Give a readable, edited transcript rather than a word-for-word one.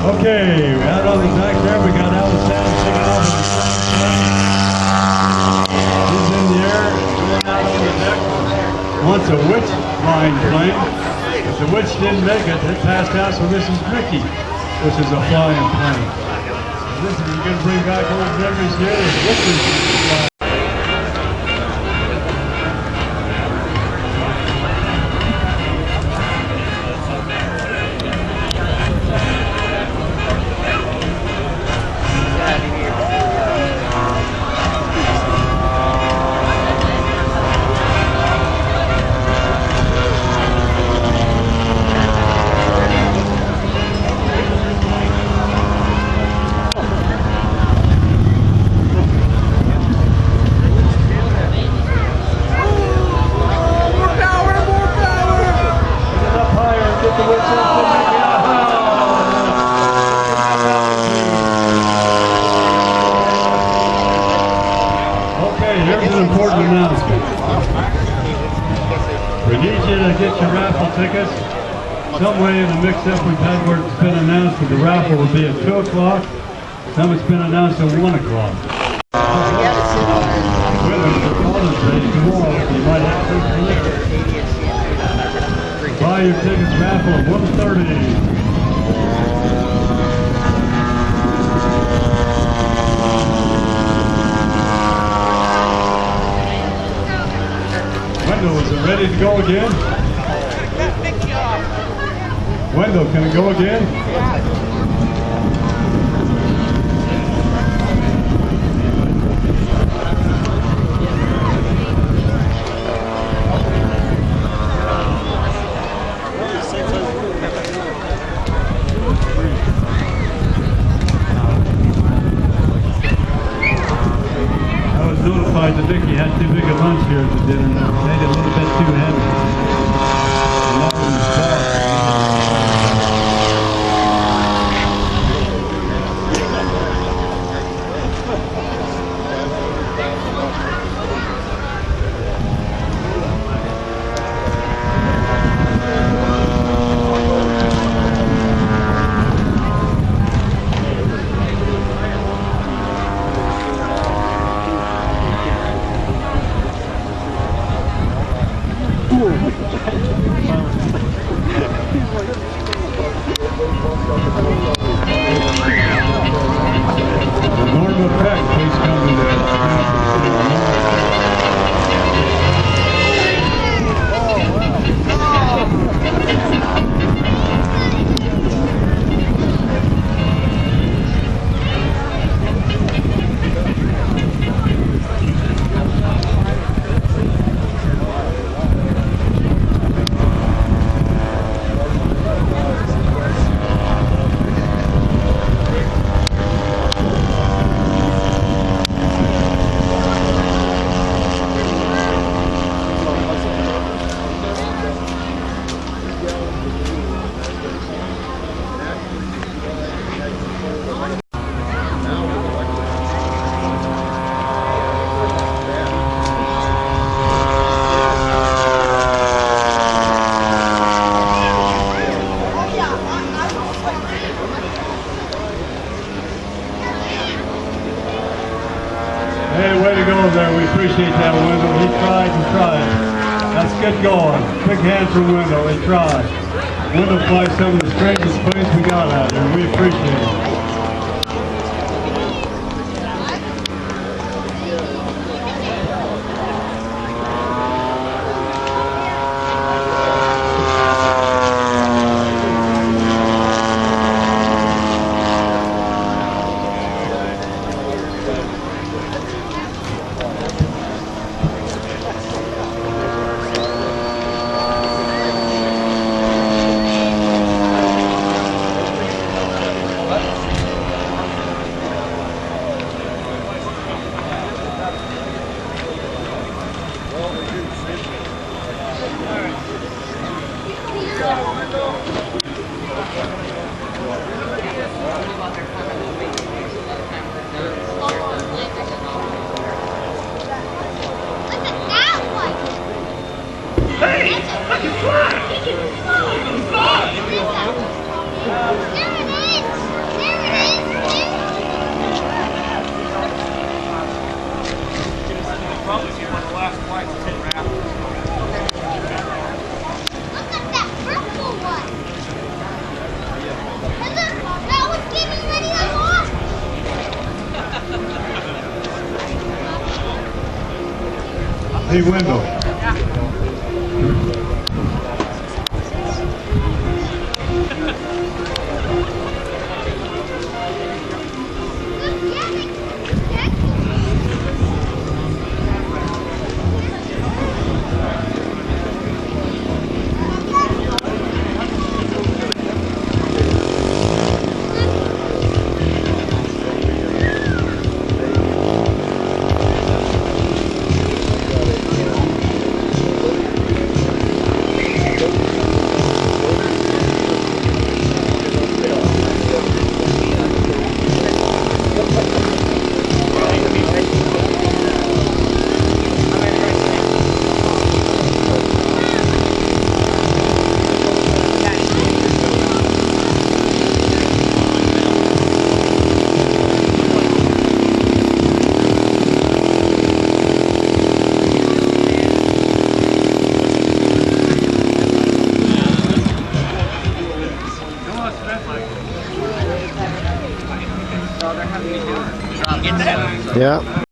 Okay, out on the deck there, we got Alice Sands taking off in the plane. He's in the air, going out on the deck. Wants a witch flying plane. If the witch didn't make it, it passed out, so this is Mickey, which is a flying plane. This is going to bring back old memories here. This is flying. Get your raffle tickets. Some way in the mix-up we've had where it's been announced that the raffle will be at 2 o'clock. Some it's been announced at 1 o'clock. Women for Father's Day tomorrow, you might have to buy your tickets raffle at 1:30. Wendell, is it ready to go again? Wendell, can it go again? I was notified that Vicky had too big a lunch here at the dinner. Made it a little bit too heavy. Norma Peck, please come to the there. We appreciate that, Wendell. He tried and tried. That's good going. Big hand for Wendell. He tried. Wendell flies some of the strangest planes we got out there. We appreciate it. Ozzie Wendell. Yeah.